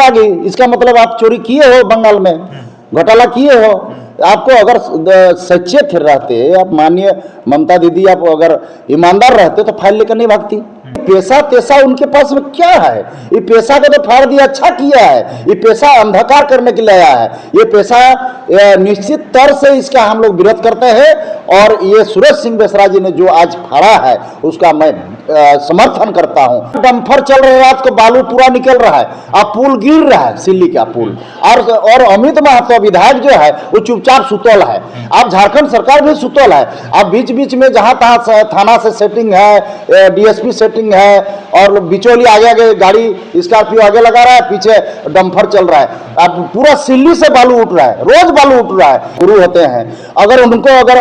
पकड़ा गई, इसका मतलब आप चोरी किए हो, बंगाल में घोटाला किए हो। आपको अगर सच्चे थे रहते, आप मानिए ममता दीदी, आप अगर ईमानदार रहते तो फाइल लेकर नहीं भागती। पैसा पैसा उनके पास में क्या है? ये पैसा को तो फाड़ दिया, अच्छा किया है। ये पैसा अंधकार करने के लिए आया है। ये पैसा निश्चित तौर से इसका हम लोग विरोध करते हैं। और ये सुरेश सिंह बेसरा जी ने जो आज फाड़ा है उसका मैं समर्थन करता हूं। डंपर चल रहे, रात को बालू पूरा निकल रहा है, अब पुल गिर रहा है, सिल्ली का पुल। और अमित महतो विधायक जो है वो चुपचाप सुतल है। अब झारखंड सरकार भी सुतल है। अब बीच बीच में जहां तहां थाना से सेटिंग है, डीएसपी सेटिंग है, और बिचौली आगे आगे गाड़ी स्कॉर्पियो आगे लगा रहा है, पीछे डंपर चल रहा है। अब पूरा सिल्ली से बालू उठ रहा है, रोज बालू उठ रहा है। गुरु होते हैं, अगर उनको अगर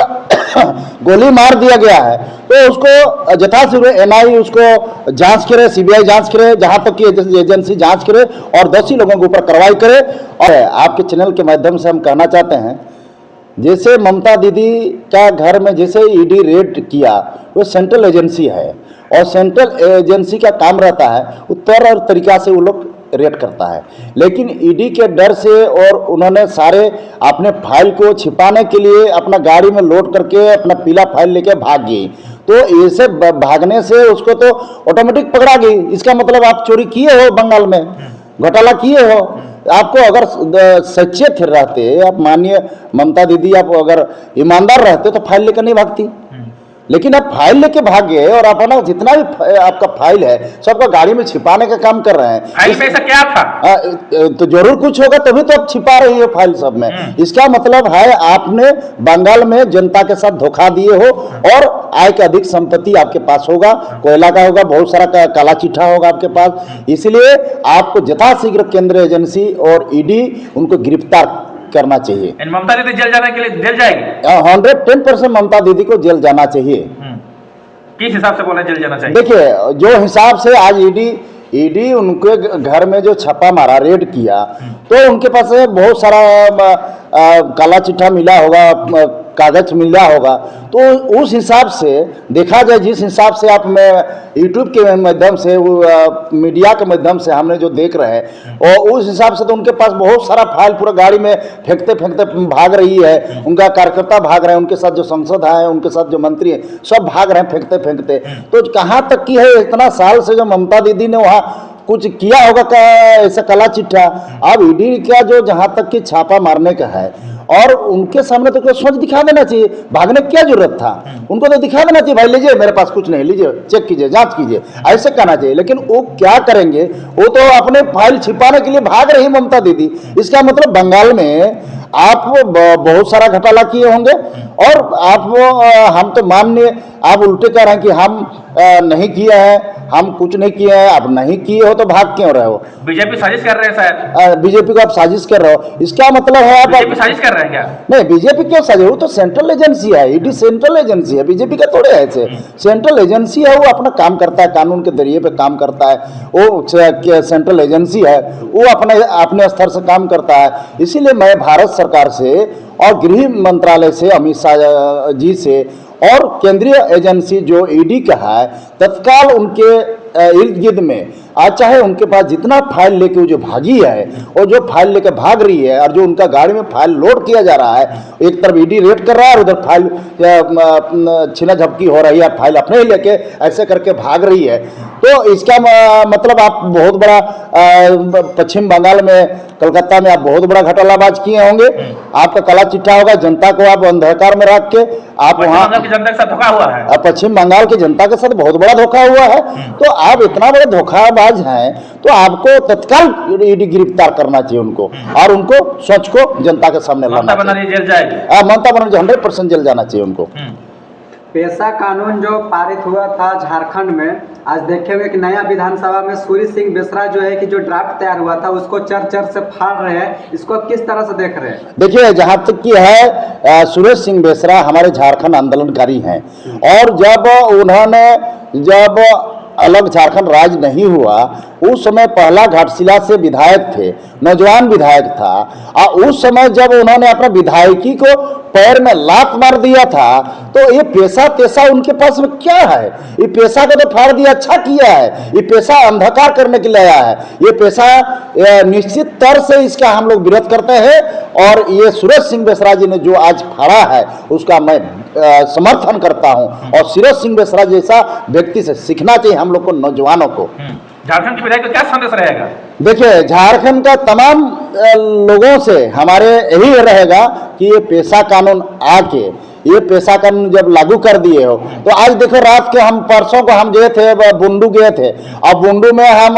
गोली मार दिया गया है तो उसको यथाशीघ्र एनआई उसको जांच करे, सीबीआई जांच करे, जहां तक कि एजेंसी जांच करे और दोषी लोगों के ऊपर कार्रवाई करे। और आपके चैनल के माध्यम से हम कहना चाहते हैं, जैसे ममता दीदी का घर में जैसे ईडी रेड किया, वो सेंट्रल एजेंसी है और सेंट्रल एजेंसी का काम रहता है वो तरह और तरीका से वो लोग रेड करता है। लेकिन ईडी के डर से और उन्होंने सारे अपने फाइल को छिपाने के लिए अपना गाड़ी में लोड करके अपना पीला फाइल लेके भाग गई। तो ऐसे भागने से उसको तो ऑटोमेटिक पकड़ा गई। इसका मतलब आप चोरी किए हो, बंगाल में घोटाला किए हो। आपको अगर सच्चे थे रहते, आप मानिए ममता दीदी, आप अगर ईमानदार रहते तो फाइल लेकर नहीं भागती। लेकिन आप फाइल लेके भाग गए और अपना जितना भी आपका फाइल है सबका गाड़ी में छिपाने का काम कर रहे हैं। फाइल में ऐसा क्या था? तो जरूर कुछ होगा, तभी तो आप छिपा रही हो फाइल सब में। इसका मतलब है आपने बंगाल में जनता के साथ धोखा दिए हो और आय का अधिक संपत्ति आपके पास होगा, कोयला का होगा, बहुत सारा काला चिट्ठा होगा आपके पास। इसलिए आपको यथाशीघ्र केंद्रीय एजेंसी और ईडी उनको गिरफ्तार करना चाहिए। ममता दीदी जेल जाने के लिए जेल जाएगी? 110% ममता दीदी को जेल जाना चाहिए। किस हिसाब से बोले जेल जाना चाहिए? देखिए, जो हिसाब से आज ईडी उनके घर में जो छापा मारा, रेड किया, तो उनके पास बहुत सारा काला चिट्ठा मिला होगा, कागज मिला होगा। तो उस हिसाब से देखा जाए, जिस हिसाब से आप में यूट्यूब के माध्यम से, मीडिया के माध्यम से हमने जो देख रहे हैं, और उस हिसाब से तो उनके पास बहुत सारा फाइल पूरा गाड़ी में फेंकते फेंकते भाग रही है। उनका कार्यकर्ता भाग रहे हैं, उनके साथ जो सांसद है, उनके साथ जो मंत्री है, सब भाग रहे हैं फेंकते फेंकते। तो कहाँ तक की है, इतना साल से जो ममता दीदी ने वहाँ कुछ किया होगा ऐसा काला चिट्ठा। अब ईडी का जो जहाँ तक कि छापा मारने का है, और उनके सामने तो सोच दिखा देना चाहिए, भागने की क्या जरूरत था? उनको तो दिखा देना चाहिए, भाई लीजिए मेरे पास कुछ नहीं, लीजिए चेक कीजिए, जांच कीजिए, ऐसे कहना चाहिए। लेकिन वो क्या करेंगे? वो तो अपने फाइल छिपाने के लिए भाग रही ममता दीदी। इसका मतलब बंगाल में आप बहुत सारा घोटाला किए होंगे और आप हम तो मानिए आप उल्टे कह रहे हैं कि हम नहीं किए हैं, हम कुछ नहीं किए हैं। आप नहीं किए हो तो भाग क्यों रहे हो? बीजेपी साजिश कर रहे हैं शायद। बीजेपी को आप साजिश कर रहे हो, इसका मतलब है आप बीजेपी साजिश कर रहे हैं क्या? नहीं, बीजेपी क्यों साजिश? वो तो सेंट्रल एजेंसी है, ईडी सेंट्रल एजेंसी है, बीजेपी का थोड़े है ऐसे। सेंट्रल एजेंसी है, वो अपना काम करता है, कानून के जरिए पे काम करता है। वो सेंट्रल एजेंसी है, वो अपने स्तर से काम करता है। इसीलिए मैं भारत सरकार से और गृह मंत्रालय से, अमित शाह जी से और केंद्रीय एजेंसी जो ईडी का है, तत्काल उनके इर्द गिर्द में आज चाहे उनके पास जितना फाइल लेके जो भागी है और जो फाइल लेके भाग रही है, और जो उनका गाड़ी में फाइल लोड किया जा रहा है, एक तरफ ईडी रेड कर रहा है और उधर फाइल छीना झपकी हो रही है, फाइल अपने ही लेके ऐसे करके भाग रही है। तो इसका मतलब आप बहुत बड़ा पश्चिम बंगाल में, कलकत्ता में आप बहुत बड़ा घोटालाबाज किए होंगे। आपका काला चिट्ठा होगा, जनता को आप अंधकार में रख के आप वहाँ जनता के साथ धोखा हुआ है। पश्चिम बंगाल की जनता के साथ बहुत बड़ा धोखा हुआ है। तो आप इतना बड़े धोखाबाज हैं तो आपको तत्काल ईडी गिरफ्तार करना चाहिए उनको, और उनको सच को जनता के सामने लाना चाहिए। जेल जाएगी ममता बनर्जी 100% जेल जाना चाहिए उनको। पेशा कानून जो पारित हुआ था झारखंड में, आज देखे हुए कि नया विधानसभा में सुरेश सिंह बेसरा जो है कि जो ड्राफ्ट तैयार हुआ था उसको चर से फाड़ रहे हैं, इसको किस तरह से देख रहे हैं? देखिए, जहाँ तक कि है सुरेश सिंह बेसरा हमारे झारखंड आंदोलनकारी हैं, और जब अलग झारखंड राज्य नहीं हुआ उस समय पहला घाटशिला से विधायक थे, नौजवान विधायक था, और उस समय जब उन्होंने अपना विधायकी को पैर में लात मार दिया था, तो ये पैसा तेसा उनके पास में क्या है? ये पैसा को तो फाड़ दिया, अच्छा किया है। ये पैसा अंधकार करने के लिए आया है। ये पैसा निश्चित तौर से इसका हम लोग विरोध करते हैं, और ये सुरेश सिंह बेसरा जी ने जो आज फाड़ा है उसका मैं समर्थन करता हूं, और सुरेश सिंह बेसरा जैसा व्यक्ति से सीखना चाहिए हम लोग को, नौजवानों को। झारखंड के विधायक का क्या संदेश रहेगा? देखिए, झारखंड का तमाम लोगों से हमारे यही रहेगा कि ये पेशा कानून आके, ये पेशा कानून जब लागू कर दिए हो, तो आज देखो रात के हम परसों को हम गए थे, बुंडू गए थे, और बुंडू में हम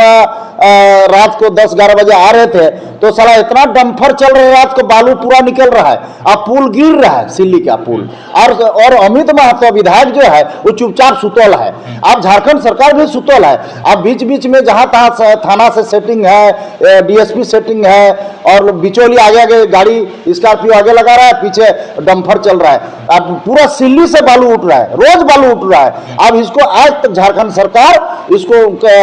रात को 10-11 बजे आ रहे थे, तो साला इतना डंफर चल रहा है, रात को बालू पूरा निकल रहा है, अब पुल गिर रहा है, सिल्ली का पुल, और अमित महतो विधायक जो है वो चुपचाप सुतल है। अब झारखंड सरकार भी सुतल है। अब बीच बीच में जहां तहां थाना से सेटिंग है, डीएसपी सेटिंग है, और बिचौली आगे आगे गाड़ी स्कॉर्पियो आगे लगा रहा है, पीछे डंफर चल रहा है। अब पूरा सिल्ली से बालू उठ रहा है, रोज बालू उठ रहा है। अब इसको आज तक झारखंड सरकार इसको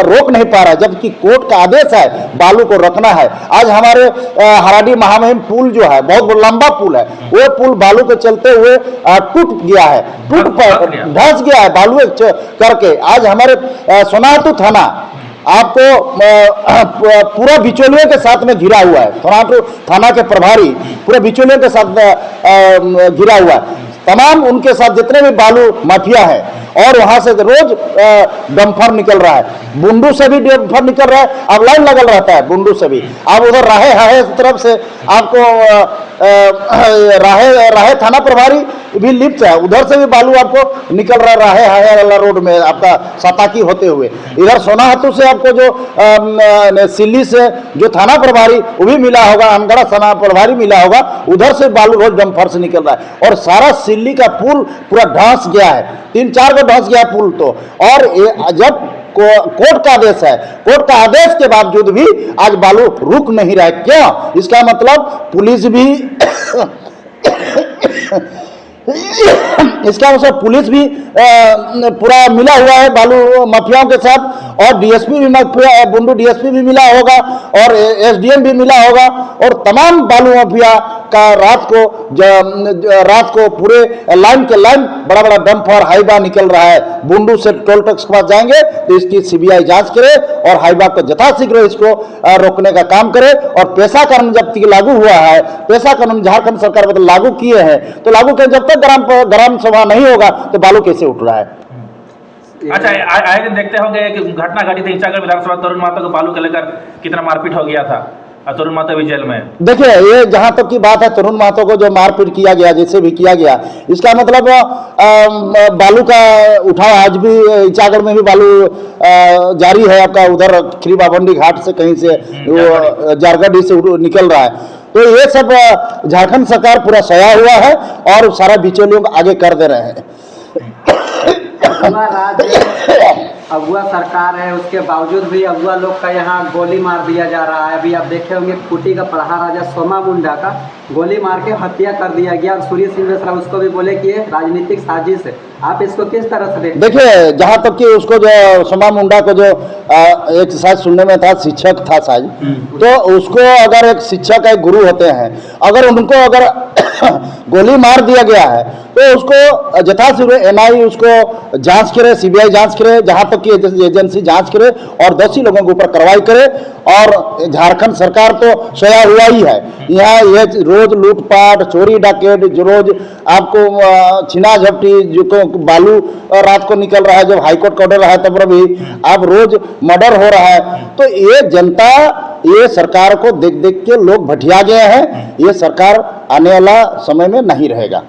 रोक नहीं पा रहा है, जबकि कोर्ट का आदेश है बालू को रखना है। आज हमारे हराडी महामहिम पुल जो है, बहुत लंबा पुल है, वो पुल बालू के चलते हुए टूट गया है, धंस गया है बालू करके। आज हमारे सोनातू थाना आपको पूरा बिचौलियों के साथ में घिरा हुआ है। सोनातू थाना के प्रभारी पूरे बिचौलियों के साथ घिरा हुआ है। तमाम उनके साथ जितने भी बालू माफिया हैं, और वहां से रोज डंफर निकल रहा है, बुंडू से भी डंफर निकल रहा है। अब लाइन लगल रहता है बुंडू से भी। अब उधर राहे तरफ से आपको राहे थाना प्रभारी भी लिप्त है, उधर से भी बालू आपको निकल रहा है राहे वाला रोड में, आपका सताकी होते हुए। इधर सोनाहातू से आपको जो सिल्ली से जो थाना प्रभारी वो भी मिला होगा, अनगढ़ थाना प्रभारी मिला होगा, उधर से बालू रोज डंफर से निकल रहा है। और सारा सिल्ली का पुल पूरा धंस गया है, 3-4 को धंस गया पुल तो। और जब कोर्ट का आदेश है, कोर्ट का आदेश के बावजूद भी आज बालू रुक नहीं रहा है। क्यों? इसका मतलब पुलिस भी इसका मतलब पुलिस भी पूरा मिला हुआ है बालू माफियाओं के साथ, और डीएसपी भी बुंडू डीएसपी भी मिला होगा, और एसडीएम भी मिला होगा, और तमाम बालू माफिया का रात को पूरे लाइन के लाइन बड़ा बड़ा डंपर हाईवा निकल रहा है। बुंडू से टोल टैक्स के पास जाएंगे तो इसकी सीबीआई जांच करे, और हाईवा को यथाशीघ्र इसको रोकने का काम करे। और पेशा कानून जब तक लागू हुआ है, पेशा कानून झारखंड सरकार मतलब लागू किए हैं, तो लागू किए जब तक ग्राम सभा नहीं होगा तो बालू कैसे उठ रहा है? अच्छा, आए दिन देखते होंगे कि घटना घटी थी इंचागढ़ विधानसभा, तरुण महतो को बालू को लेकर कितना मारपीट हो गया था, तरुण महतो भी जेल में। देखिए, ये जहां तक की बात है, तरुण महतो को जो मारपीट किया गया, जैसे भी किया गया, इसका मतलब बालू का उठाव आज भी इंचागढ़ में भी बालू जारी है आपका। उधर खीरी बाबंडी घाट से कहीं से वो जारगढ़ से निकल रहा है। तो ये सब झारखंड सरकार पूरा सोया हुआ है, और सारा बिचौलियों को आगे कर दे रहे हैं। अगुआ सरकार है, उसके बावजूद भी अगुआ लोग का यहाँ गोली मार दिया जा रहा है। अभी आप देखे होंगे खूंटी का पढ़ा राजा सोमा मुंडा का गोली मार के हत्या कर दिया गया। और सूर्य सिंह बेसरा उसको भी बोले कि ये राजनीतिक साजिश है। आप इसको किस तरह से देखते? देखिए, जहाँ तक कि उसको जो सोमा मुंडा को जो एक शायद सुनने में था शिक्षक था शायद, तो उसको अगर एक शिक्षक एक गुरु होते हैं, अगर उनको अगर गोली मार दिया गया है तो उसको यथाशीघ्र एनआई उसको जांच करे, सीबीआई जांच करे, जहां तक कि एजेंसी जांच करे, और दोषी लोगों के ऊपर कार्रवाई करे। और झारखंड सरकार तो सोया हुआ ही है। यहाँ ये रोज लूटपाट, चोरी डाकेट, जो रोज आपको छीना झपटी, जो बालू रात को निकल रहा है, जब हाईकोर्ट का ऑर्डर रहा है तब भी अब रोज मर्डर हो रहा है। तो ये जनता, ये सरकार को देख देख के लोग भटिया गए हैं। ये सरकार आने वाला समय में नहीं रहेगा।